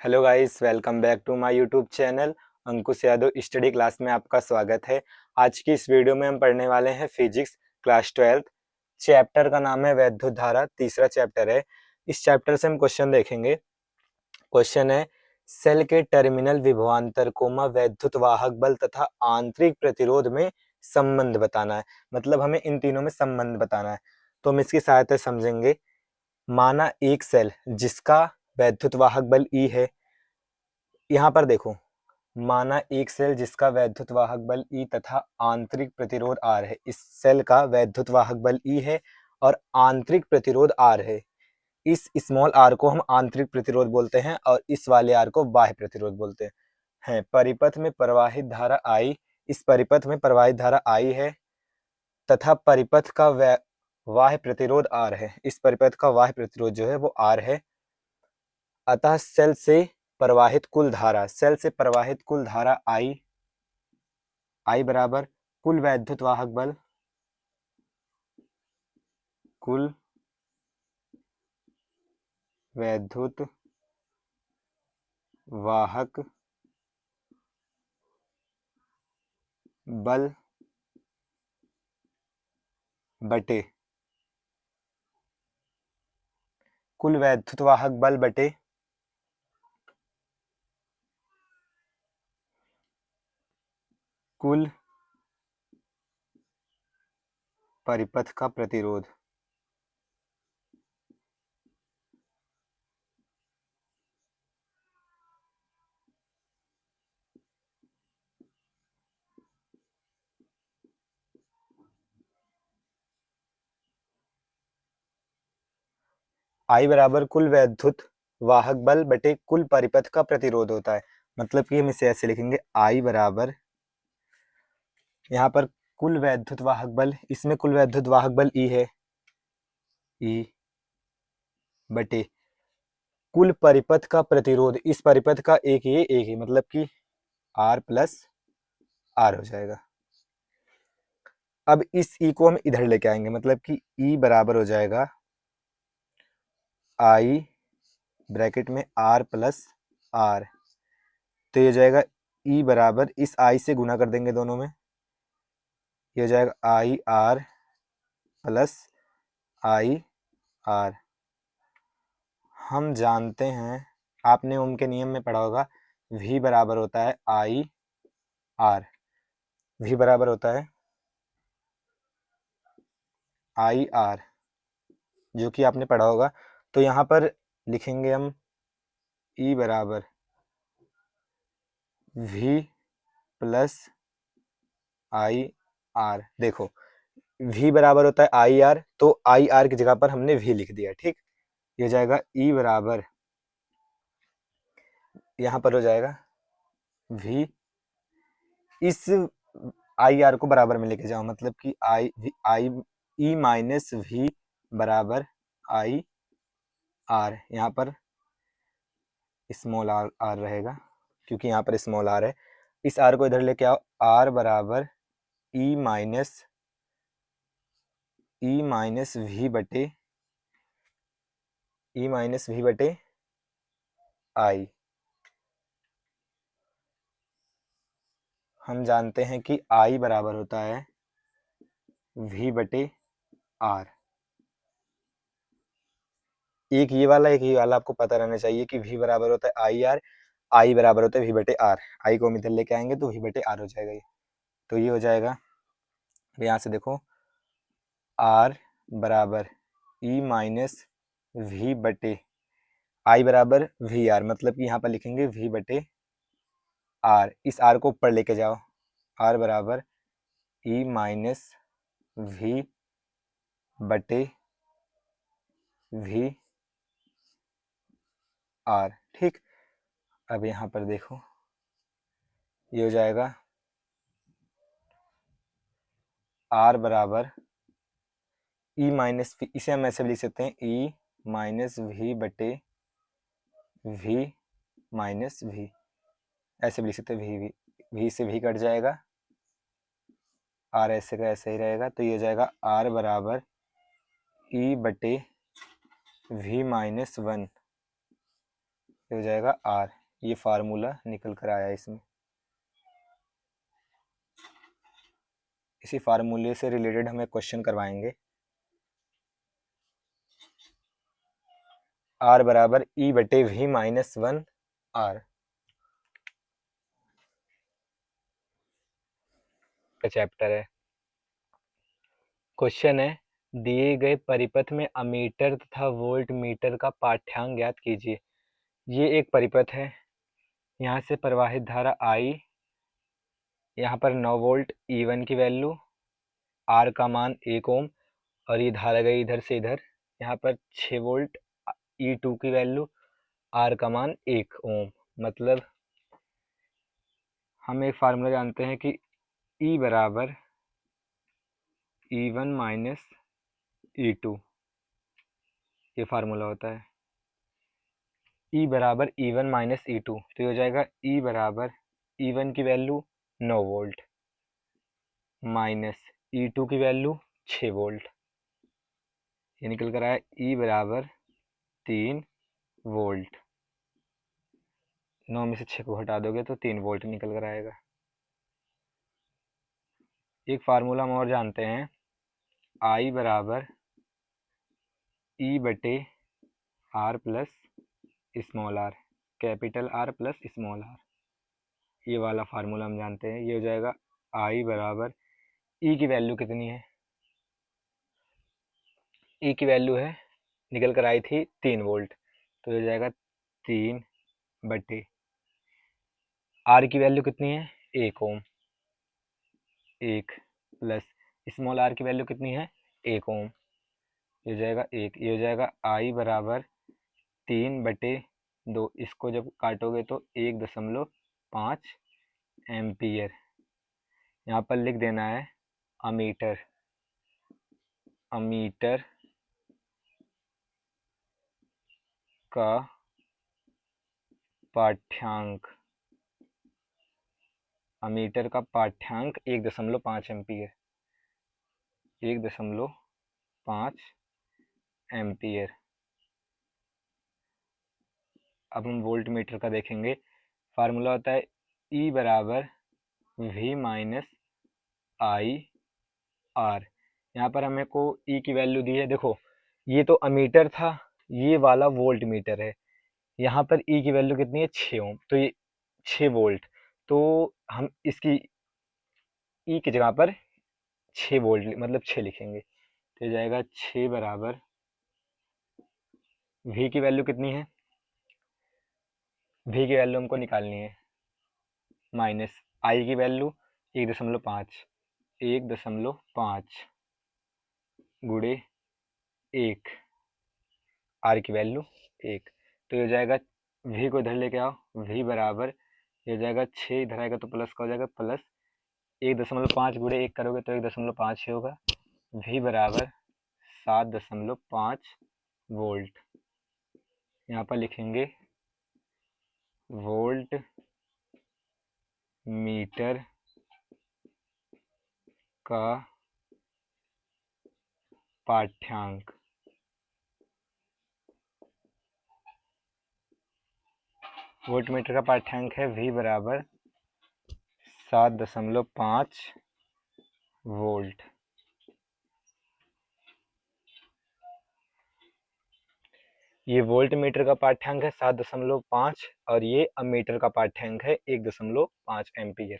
Hello guys, welcome back to my YouTube channel Ankush Yadav study class में आपका स्वागत है। आज की इस वीडियो में हम पढ़ने वाले हैं फिजिक्स क्लास 12। चैप्टर का नाम है वैद्युत धारा, तीसरा चैप्टर है। इस चैप्टर से हम क्वेश्चन देखेंगे। क्वेश्चन है, सेल के टर्मिनल विभवांतर कोमा वैद्युत वाहक बल तथा आंतरिक प्रतिरोध में संबंध बताना है। मतलब हमें इन तीनों में संबंध बताना है, तो हम इसकी सहायता से समझेंगे। माना एक सेल जिसका वैद्युत वाहक बल E है। यहाँ पर देखो, माना एक सेल जिसका वैद्युत वाहक बल E तथा आंतरिक प्रतिरोध R है। इस सेल का वैद्युत वाहक बल E है और आंतरिक प्रतिरोध R है। इस स्मॉल r को हम आंतरिक प्रतिरोध बोलते हैं और इस वाले r को बाह्य प्रतिरोध बोलते हैं। परिपथ में प्रवाहित धारा I, इस परिपथ में प्रवाहित धारा I है तथा परिपथ का बाह्य प्रतिरोध R है। इस परिपथ का बाह्य प्रतिरोध जो है वो R है। अतः सेल से प्रवाहित कुल धारा, सेल से प्रवाहित कुल धारा I बराबर कुल वैद्युत वाहक बल, कुल वैद्युत वाहक बल बटे कुल वैद्युत वाहक बल बटे कुल परिपथ का प्रतिरोध। I बराबर कुल वैद्युत वाहक बल बटे कुल परिपथ का प्रतिरोध होता है। मतलब कि हम इसे ऐसे लिखेंगे, I बराबर यहाँ पर कुल वैद्युत वाहक बल, इसमें कुल वैद्युत वाहक बल E है, E बटे कुल परिपथ का प्रतिरोध। इस परिपथ का एक ही, मतलब कि R प्लस R हो जाएगा। अब इस E को हम इधर लेके आएंगे, मतलब कि E बराबर हो जाएगा I ब्रैकेट में R प्लस R। तो ये हो जाएगा E बराबर, इस I से गुना कर देंगे दोनों में, ये हो जाएगा I R plus I R। हम जानते हैं, आपने ओम के नियम में पढ़ा होगा, V बराबर होता है I R। V बराबर होता है I R, जो कि आपने पढ़ा होगा। तो यहाँ पर लिखेंगे हम E बराबर V प्लस I R। देखो, V बराबर होता है I R, तो I R की जगह पर हमने V लिख दिया। ठीक, ये जाएगा E बराबर, यहाँ पर हो जाएगा V, इस आई आर को बराबर में लेके जाओ, मतलब कि आई ई माइनस वी बराबर आई आर। यहाँ पर स्मॉल आर रहेगा, क्योंकि यहाँ पर स्मॉल आर है। इस आर को इधर लेके आओ, आर बराबर ई माइनस वी बटे आई। हम जानते हैं कि आई बराबर होता है वी बटे आर। एक ये वाला आपको पता रहना चाहिए कि V बराबर होता है आई आर, आई बराबर होता है V बटे आर। आई को हम इधर लेके आएंगे तो V बटे आर हो जाएगा ये। तो ये हो जाएगा, यहाँ से देखो, R बराबर E माइनस वी बटे आई बराबर वी आर, मतलब कि यहाँ पर लिखेंगे V बटे आर। इस R को ऊपर लेके जाओ, R बराबर E माइनस वी बटे वी आर। ठीक, अब यहाँ पर देखो, ये हो जाएगा R बराबर E माइनस वी, इसे हम ऐसे भी लिख सकते हैं E माइनस वी बटे वी माइनस वी, ऐसे भी लिख सकते हैं। वी से वी कट जाएगा, आर ऐसे का ऐसे ही रहेगा। तो ये हो जाएगा आर बराबर E बटे वी माइनस वन हो जाएगा R। ये फार्मूला निकल कर आया इसमें। इसी फार्मूले से रिलेटेड हमें क्वेश्चन करवाएंगे। R बराबर E/V-1 R का चैप्टर है। क्वेश्चन है, दिए गए परिपथ में अमीटर तथा वोल्ट मीटर का पाठ्यांक ज्ञात कीजिए। ये एक परिपथ है, यहाँ से प्रवाहित धारा I, यहाँ पर 9 वोल्ट E1 की वैल्यू, R का मान 1 ओम, और ये धारा गई इधर से इधर, यहाँ पर 6 वोल्ट E2 की वैल्यू, R का मान 1 ओम। मतलब हम एक फार्मूला जानते हैं कि E बराबर E1 माइनस E2, ये फार्मूला होता है। E बराबर E1 माइनस E2, तो ये हो जाएगा E बराबर E1 की वैल्यू 9 वोल्ट माइनस E2 की वैल्यू 6 वोल्ट, ये निकल कर आया E बराबर 3 वोल्ट। 9 में से 6 को हटा दोगे तो 3 वोल्ट निकल कर आएगा। एक फार्मूला हम और जानते हैं, I बराबर E/R plus small r, capital R plus small r, ये वाला फार्मूला हम जानते हैं। ये हो जाएगा I बराबर E की वैल्यू कितनी है, E की वैल्यू है, निकल कर आई थी 3 वोल्ट, तो हो जाएगा 3/R की वैल्यू कितनी है 1 ओम, 1 प्लस स्मॉल r की वैल्यू कितनी है 1 ओम, ये हो जाएगा 1। ये हो जाएगा I बराबर 3/2, इसको जब काटोगे तो 1.5 एम्पियर। यहाँ पर लिख देना है अमीटर, अमीटर का पाठ्यांक, अमीटर का पाठ्यांक 1.5 एम्पियर, 1.5 एम्पियर। अब हम वोल्ट मीटर का देखेंगे। फार्मूला होता है E बराबर V माइनस आई आर। यहाँ पर हमें को E की वैल्यू दी है, देखो ये तो अमीटर था, ये वाला वोल्ट मीटर है। यहाँ पर E की वैल्यू कितनी है 6 ओम, तो ये 6 वोल्ट, तो हम इसकी E की जगह पर 6 वोल्ट मतलब 6 लिखेंगे, तो जाएगा 6 बराबर V की वैल्यू कितनी है, V की वैल्यू हमको निकालनी है, माइनस I की वैल्यू 1.5, 1.5 गुणे 1, R की वैल्यू 1, तो ये हो जाएगा V को इधर लेके आओ, V बराबर ये हो जाएगा 6, इधर आएगा तो प्लस का हो जाएगा, प्लस 1.5 गुणे 1 करोगे तो 1.5 ही होगा। V बराबर 7.5 वोल्ट। यहाँ पर लिखेंगे वोल्ट मीटर का पाठ्यांक, वोल्ट मीटर का पाठ्यांक है V बराबर 7.5 वोल्ट। ये वोल्ट मीटर का पाठ्यांक है 7.5 और ये अमीटर का पाठ्यांक है 1.5 एम्पियर।